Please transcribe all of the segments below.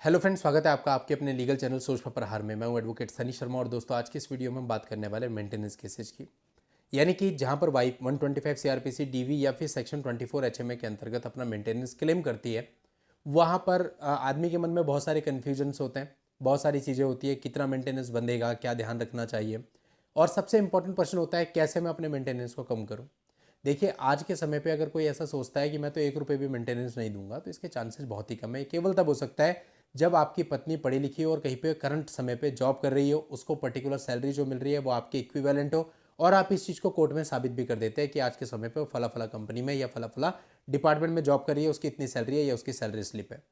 Hello friends, स्वागत है आपका आपके अपने लीगल चैनल सोच पर प्रहार में। मैं हूं एडवोकेट सनी शर्मा और दोस्तों आज की इस वीडियो में हम बात करने वाले मेंटेनेंस केसेज की। यानी कि जहां पर वाइफ 125 सीआरपीसी डीवी या फिर सेक्शन 24 एचएमए के अंतर्गत अपना मेंटेनेंस क्लेम करती है, वहां पर आदमी के मन में बहुत सारे कन्फ्यूजन्स होते हैं, बहुत सारी चीज़ें होती है, कितना मेंटेनेंस बंधेगा, क्या ध्यान रखना चाहिए, और सबसे इंपॉर्टेंट प्रश्न होता है कैसे मैं अपने मेंटेनेंस को कम करूँ। देखिए, आज के समय पे अगर कोई ऐसा सोचता है कि मैं तो 1 रुपये भी मेंटेनेंस नहीं दूंगा, तो इसके चांसेस बहुत ही कम है। केवल तब हो सकता है जब आपकी पत्नी पढ़ी लिखी हो और कहीं पे करंट समय पे जॉब कर रही हो, उसको पर्टिकुलर सैलरी जो मिल रही है वो आपके इक्विवेलेंट हो, और आप इस चीज़ को कोर्ट में साबित भी कर देते हैं कि आज के समय पे वो फला फला कंपनी में या फला फला डिपार्टमेंट में जॉब कर रही है, उसकी इतनी सैलरी है या उसकी सैलरी स्लिप है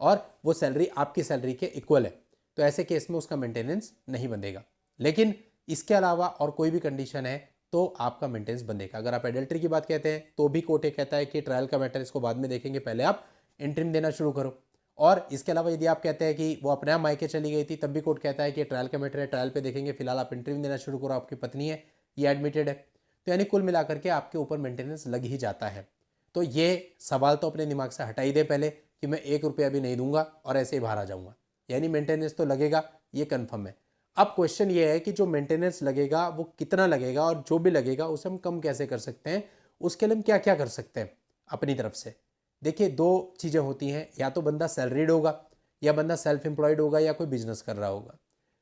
और वो सैलरी आपकी सैलरी के इक्वल है। तो ऐसे केस में उसका मेंटेनेंस नहीं बंधेगा। लेकिन इसके अलावा और कोई भी कंडीशन है तो आपका मेंटेनेंस बंधेगा। अगर आप एडल्ट्री की बात कहते हैं तो भी कोर्ट ये कहता है कि ट्रायल का मैटर इसको बाद में देखेंगे, पहले आप इंटरिम देना शुरू करो। और इसके अलावा यदि आप कहते हैं कि वो अपने आप मायके चली गई थी, तब भी कोर्ट कहता है कि ट्रायल का मैटर है, ट्रायल पे देखेंगे, फिलहाल आप इंटरव्यू देना शुरू करो, आपकी पत्नी है, ये एडमिटेड है। तो यानी कुल मिलाकर के आपके ऊपर मेंटेनेंस लग ही जाता है। तो ये सवाल तो अपने दिमाग से हटा ही दे पहले कि मैं 1 रुपया भी नहीं दूंगा और ऐसे ही बाहर आ जाऊंगा, यानी मेंटेनेंस तो लगेगा, ये कन्फर्म है। अब क्वेश्चन ये है कि जो मेंटेनेंस लगेगा वो कितना लगेगा, और जो भी लगेगा उसे हम कम कैसे कर सकते हैं, उसके लिए हम क्या क्या कर सकते हैं अपनी तरफ से। देखिए, दो चीज़ें होती हैं, या तो बंदा सैलरीड होगा या बंदा सेल्फ एम्प्लॉयड होगा या कोई बिजनेस कर रहा होगा।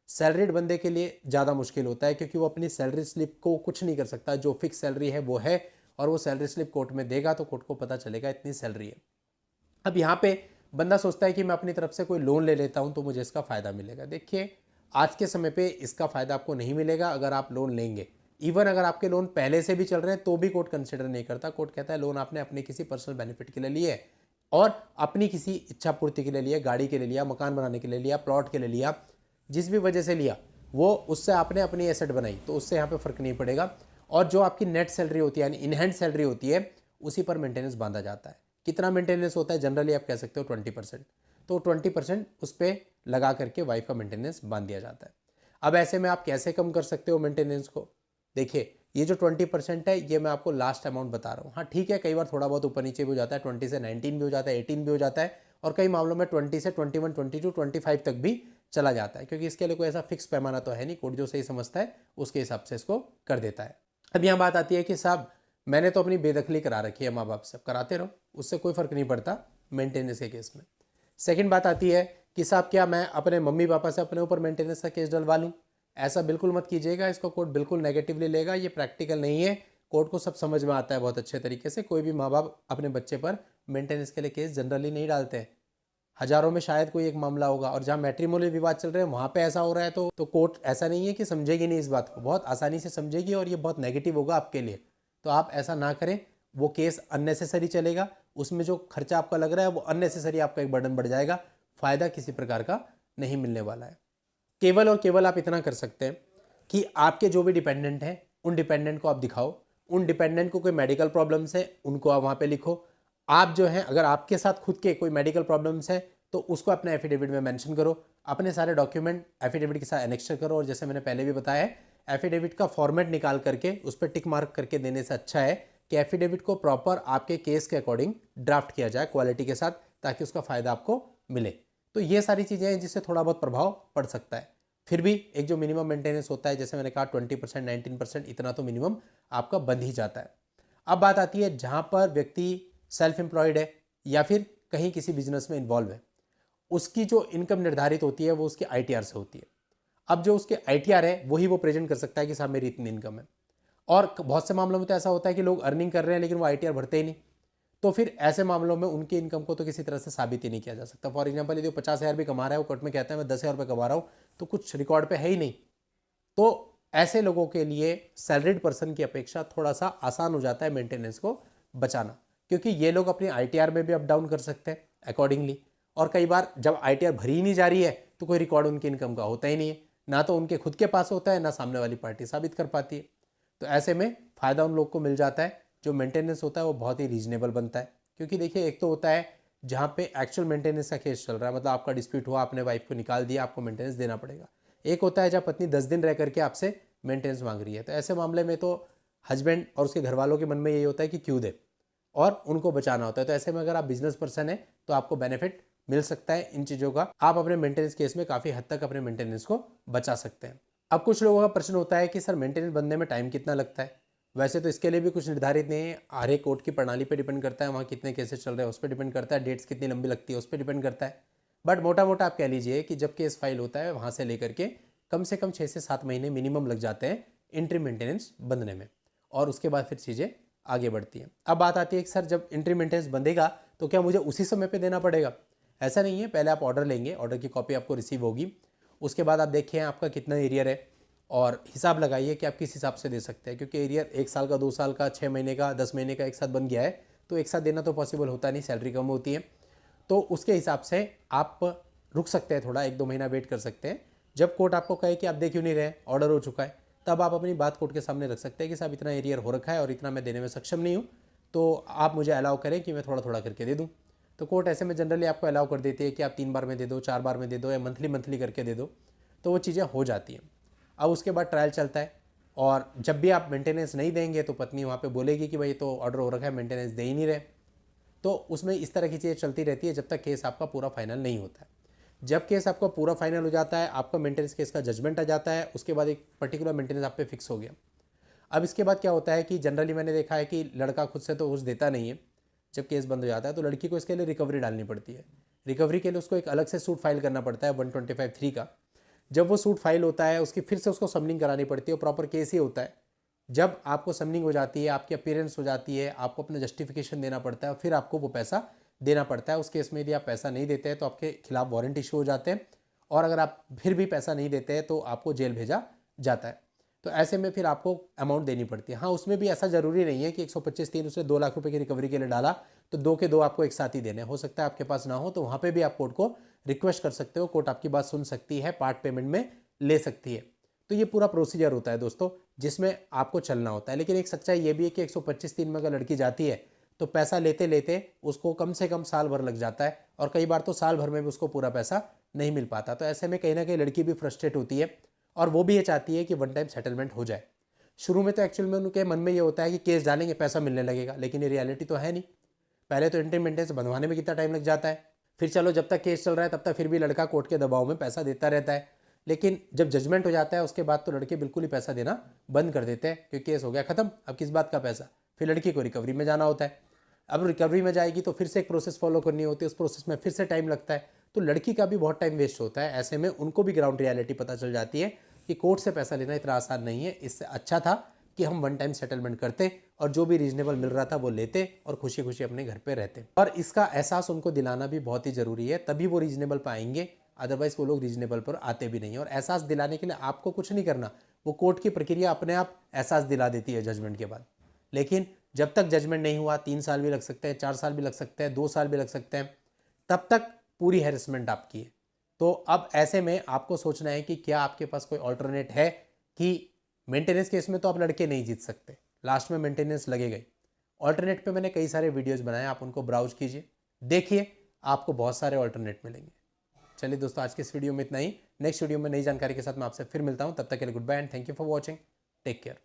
सैलरीड बंदे के लिए ज़्यादा मुश्किल होता है क्योंकि वो अपनी सैलरी स्लिप को कुछ नहीं कर सकता, जो फिक्स सैलरी है वो है, और वो सैलरी स्लिप कोर्ट में देगा तो कोर्ट को पता चलेगा इतनी सैलरी है। अब यहाँ पे बंदा सोचता है कि मैं अपनी तरफ से कोई लोन ले लेता हूँ तो मुझे इसका फ़ायदा मिलेगा। देखिए, आज के समय पे इसका फ़ायदा आपको नहीं मिलेगा अगर आप लोन लेंगे। इवन अगर आपके लोन पहले से भी चल रहे हैं तो भी कोर्ट कंसिडर नहीं करता। कोर्ट कहता है लोन आपने अपने किसी पर्सनल बेनिफिट के लिए लिए है और अपनी किसी इच्छा पूर्ति के लिए लिया, गाड़ी के लिए लिया, मकान बनाने के लिए लिया, प्लॉट के लिए लिया, जिस भी वजह से लिया वो उससे आपने अपनी एसेट बनाई, तो उससे यहाँ पे फ़र्क नहीं पड़ेगा। और जो आपकी नेट सैलरी होती है यानी इन हैंड सैलरी होती है, उसी पर मेंटेनेंस बांधा जाता है। कितना मेंटेनेंस होता है, जनरली आप कह सकते हो 20%। तो 20% उस पर लगा करके वाइफ का मेंटेनेंस बांध दिया जाता है। अब ऐसे में आप कैसे कम कर सकते हो मेंटेनेंस को? देखिए, ये जो 20% है ये मैं आपको लास्ट अमाउंट बता रहा हूँ। हाँ ठीक है, कई बार थोड़ा बहुत ऊपर नीचे भी हो जाता है, 20 से 19 भी हो जाता है, 18 भी हो जाता है, और कई मामलों में 20 से 21, 22, 25 तक भी चला जाता है, क्योंकि इसके लिए कोई ऐसा फिक्स पैमाना तो है नहीं। कोर्ट जो सही समझता है उसके हिसाब से इसको कर देता है। अब यहाँ बात आती है कि साहब मैंने तो अपनी बेदखली करा रखी है, माँ बाप से, कराते रहो, उससे कोई फर्क नहीं पड़ता मेंटेनेंस के केस में। सेकंड बात आती है कि साहब क्या मैं अपने मम्मी पापा से अपने ऊपर मेंटेनेंस का केस डलवा लूँ? ऐसा बिल्कुल मत कीजिएगा, इसको कोर्ट बिल्कुल नेगेटिवली लेगा, ये प्रैक्टिकल नहीं है। कोर्ट को सब समझ में आता है बहुत अच्छे तरीके से। कोई भी माँ बाप अपने बच्चे पर मेंटेनेंस के लिए केस जनरली नहीं डालते हैं। हजारों में शायद कोई एक मामला होगा, और जहाँ मैट्रिमोनियल विवाद चल रहे हैं वहाँ पे ऐसा हो रहा है तो कोर्ट ऐसा नहीं है कि समझेगी नहीं, इस बात को बहुत आसानी से समझेगी और ये बहुत नेगेटिव होगा आपके लिए। तो आप ऐसा ना करें, वो केस अननेसेसरी चलेगा, उसमें जो खर्चा आपका लग रहा है वो अननेसेसरी आपका एक बर्डन बढ़ जाएगा, फ़ायदा किसी प्रकार का नहीं मिलने वाला है। केवल और केवल आप इतना कर सकते हैं कि आपके जो भी डिपेंडेंट हैं उन डिपेंडेंट को आप दिखाओ, उन डिपेंडेंट को कोई मेडिकल प्रॉब्लम्स है उनको आप वहाँ पे लिखो। आप जो हैं, अगर आपके साथ खुद के कोई मेडिकल प्रॉब्लम्स है तो उसको अपने एफिडेविट में मेंशन करो, अपने सारे डॉक्यूमेंट एफिडेविट के साथ एनेक्चर करो। और जैसे मैंने पहले भी बताया है, एफिडेविट का फॉर्मेट निकाल करके उस पर टिक मार्क करके देने से अच्छा है कि एफिडेविट को प्रॉपर आपके केस के अकॉर्डिंग ड्राफ्ट किया जाए क्वालिटी के साथ, ताकि उसका फ़ायदा आपको मिले। तो ये सारी चीज़ें हैं जिससे थोड़ा बहुत प्रभाव पड़ सकता है। फिर भी एक जो मिनिमम मेंटेनेंस होता है, जैसे मैंने कहा 20%, 19%, इतना तो मिनिमम आपका बंद ही जाता है। अब बात आती है जहाँ पर व्यक्ति सेल्फ एम्प्लॉयड है या फिर कहीं किसी बिजनेस में इन्वॉल्व है, उसकी जो इनकम निर्धारित होती है वो उसके आईटीआर से होती है। अब जो उसके आईटीआर है वही वो प्रेजेंट कर सकता है कि साहब मेरी इतनी इनकम है। और बहुत से मामलों में तो ऐसा होता है कि लोग अर्निंग कर रहे हैं लेकिन वो आईटीआर भरते ही नहीं, तो फिर ऐसे मामलों में उनकी इनकम को तो किसी तरह से साबित ही नहीं किया जा सकता। फॉर एग्जाम्पल, यदि वो 50,000 भी कमा रहा है, वो कोर्ट में कहता है मैं 10,000 रुपये कमा रहा हूँ, तो कुछ रिकॉर्ड पे है ही नहीं। तो ऐसे लोगों के लिए सैलरीड पर्सन की अपेक्षा थोड़ा सा आसान हो जाता है मेंटेनेंस को बचाना, क्योंकि ये लोग अपनी आईटीआर में भी अप डाउन कर सकते हैं अकॉर्डिंगली। और कई बार जब आईटीआर भरी ही नहीं जा रही है तो कोई रिकॉर्ड उनकी इनकम का होता ही नहीं है, ना तो उनके खुद के पास होता है, ना सामने वाली पार्टी साबित कर पाती है। तो ऐसे में फ़ायदा उन लोग को मिल जाता है, जो मेंटेनेंस होता है वो बहुत ही रीजनेबल बनता है। क्योंकि देखिए, एक तो होता है जहाँ पे एक्चुअल मेंटेनेंस का केस चल रहा है, मतलब आपका डिस्प्यूट हुआ, आपने वाइफ को निकाल दिया, आपको मेंटेनेंस देना पड़ेगा। एक होता है जब पत्नी 10 दिन रह करके आपसे मेंटेनेंस मांग रही है, तो ऐसे मामले में तो हस्बैंड और उसके घर वालों के मन में यही होता है कि क्यों दे, और उनको बचाना होता है। तो ऐसे में अगर आप बिजनेस पर्सन है तो आपको बेनिफिट मिल सकता है इन चीज़ों का, आप अपने मेंटेनेंस केस में काफ़ी हद तक अपने मेंटेनेंस को बचा सकते हैं। अब कुछ लोगों का प्रश्न होता है कि सर मेंटेनेंस बनने में टाइम कितना लगता है। वैसे तो इसके लिए भी कुछ निर्धारित नहीं है, हर एक कोर्ट की प्रणाली पे डिपेंड करता है, वहाँ कितने केसेस चल रहे हैं उस पर डिपेंड करता है, डेट्स कितनी लंबी लगती है उस पर डिपेंड करता है। बट मोटा मोटा आप कह लीजिए कि जब केस फाइल होता है वहाँ से लेकर के कम से कम 6 से 7 महीने मिनिमम लग जाते हैं इंट्री मेंटेनेंस बंधने में, और उसके बाद फिर चीज़ें आगे बढ़ती हैं। अब बात आती है कि सर जब इंट्री मेंटेनेंस बंधेगा तो क्या मुझे उसी समय पे देना पड़ेगा? ऐसा नहीं है, पहले आप ऑर्डर लेंगे, ऑर्डर की कॉपी आपको रिसीव होगी, उसके बाद आप देखिए आपका कितना एरियर है और हिसाब लगाइए कि आप किस हिसाब से दे सकते हैं, क्योंकि एरियर 1 साल का, 2 साल का, 6 महीने का, 10 महीने का एक साथ बन गया है तो एक साथ देना तो पॉसिबल होता नहीं, सैलरी कम होती है। तो उसके हिसाब से आप रुक सकते हैं, थोड़ा 1-2 महीना वेट कर सकते हैं। जब कोर्ट आपको कहे कि आप दे क्यों नहीं रहे, ऑर्डर हो चुका है, तब आप अपनी बात कोर्ट के सामने रख सकते हैं कि साहब इतना एरियर हो रखा है और इतना मैं देने में सक्षम नहीं हूँ, तो आप मुझे अलाउ करें कि मैं थोड़ा थोड़ा करके दे दूँ। तो कोर्ट ऐसे में जनरली आपको अलाउ कर देती है कि आप 3 बार में दे दो, 4 बार में दे दो, या मंथली करके दे दो, तो वो चीज़ें हो जाती हैं। अब उसके बाद ट्रायल चलता है, और जब भी आप मेंटेनेंस नहीं देंगे तो पत्नी वहाँ पे बोलेगी कि भाई तो ऑर्डर हो रखा है, मेंटेनेंस दे ही नहीं रहे। तो उसमें इस तरह की चीज़ें चलती रहती है जब तक केस आपका पूरा फाइनल नहीं होता है। जब केस आपका पूरा फाइनल हो जाता है, आपका मेंटेनेंस केस का जजमेंट आ जाता है, उसके बाद एक पर्टिकुलर मेंटेनेंस आप पे फिक्स हो गया। अब इसके बाद क्या होता है कि जनरली मैंने देखा है कि लड़का खुद से तो घूस देता नहीं है। जब केस बंद हो जाता है तो लड़की को इसके लिए रिकवरी डालनी पड़ती है। रिकवरी के लिए उसको एक अलग से सूट फाइल करना पड़ता है 125(3) का। जब वो सूट फाइल होता है उसकी फिर से उसको समनिंग करानी पड़ती है, और प्रॉपर केस ही होता है। जब आपको समनिंग हो जाती है, आपकी अपीयरेंस हो जाती है, आपको अपना जस्टिफिकेशन देना पड़ता है, फिर आपको वो पैसा देना पड़ता है। उस केस में यदि आप पैसा नहीं देते हैं तो आपके खिलाफ वारंट इशू हो जाते हैं, और अगर आप फिर भी पैसा नहीं देते हैं तो आपको जेल भेजा जाता है। तो ऐसे में फिर आपको अमाउंट देनी पड़ती है। हाँ, उसमें भी ऐसा ज़रूरी नहीं है कि 125(3) उसने 2 लाख रुपए की रिकवरी के लिए डाला तो 2 के 2 आपको एक साथ ही देने हो सकता है आपके पास ना हो, तो वहाँ पे भी आप कोर्ट को रिक्वेस्ट कर सकते हो, कोर्ट आपकी बात सुन सकती है, पार्ट पेमेंट में ले सकती है। तो ये पूरा प्रोसीजर होता है दोस्तों, जिसमें आपको चलना होता है। लेकिन एक सच्चाई ये भी है कि 125(3) में अगर लड़की जाती है तो पैसा लेते लेते उसको कम से कम साल भर लग जाता है, और कई बार तो साल भर में भी उसको पूरा पैसा नहीं मिल पाता। तो ऐसे में कहीं ना कहीं लड़की भी फ्रस्ट्रेट होती है, और वो भी ये चाहती है कि वन टाइम सेटलमेंट हो जाए। शुरू में तो एक्चुअल में उनके मन में ये होता है कि केस डालेंगे पैसा मिलने लगेगा, लेकिन ये रियलिटी तो है नहीं। पहले तो इंट्री मेंटेनेंस बनवाने में कितना टाइम लग जाता है, फिर चलो जब तक केस चल रहा है तब तक फिर भी लड़का कोर्ट के दबाव में पैसा देता रहता है, लेकिन जब जजमेंट हो जाता है उसके बाद तो लड़के बिल्कुल ही पैसा देना बंद कर देते हैं, क्योंकि केस हो गया खत्म, अब किस बात का पैसा। फिर लड़की को रिकवरी में जाना होता है। अब रिकवरी में जाएगी तो फिर से एक प्रोसेस फॉलो करनी होती है, उस प्रोसेस में फिर से टाइम लगता है, तो लड़की का भी बहुत टाइम वेस्ट होता है। ऐसे में उनको भी ग्राउंड रियलिटी पता चल जाती है कि कोर्ट से पैसा लेना इतना आसान नहीं है। इससे अच्छा था कि हम वन टाइम सेटलमेंट करते और जो भी रीजनेबल मिल रहा था वो लेते और खुशी खुशी अपने घर पे रहते। और इसका एहसास उनको दिलाना भी बहुत ही ज़रूरी है, तभी वो रीजनेबल पाएंगे, अदरवाइज वो लोग रीजनेबल पर आते भी नहीं है। और एहसास दिलाने के लिए आपको कुछ नहीं करना, वो कोर्ट की प्रक्रिया अपने आप एहसास दिला देती है जजमेंट के बाद। लेकिन जब तक जजमेंट नहीं हुआ, 3 साल भी लग सकते हैं, 4 साल भी लग सकते हैं, 2 साल भी लग सकते हैं, तब तक पूरी हैरेसमेंट आपकी है। तो अब ऐसे में आपको सोचना है कि क्या आपके पास कोई ऑल्टरनेट है, कि मेंटेनेंस केस में तो आप लड़के नहीं जीत सकते, लास्ट में मेंटेनेंस लगेगा ही। ऑल्टरनेट पे मैंने कई सारे वीडियोस बनाए, आप उनको ब्राउज कीजिए, देखिए, आपको बहुत सारे ऑल्टरनेट मिलेंगे। चलिए दोस्तों, आज के इस वीडियो में इतना ही। नेक्स्ट वीडियो में नई जानकारी के साथ मैं आपसे फिर मिलता हूं, तब तक के लिए goodbye and thank you for watching. Take care.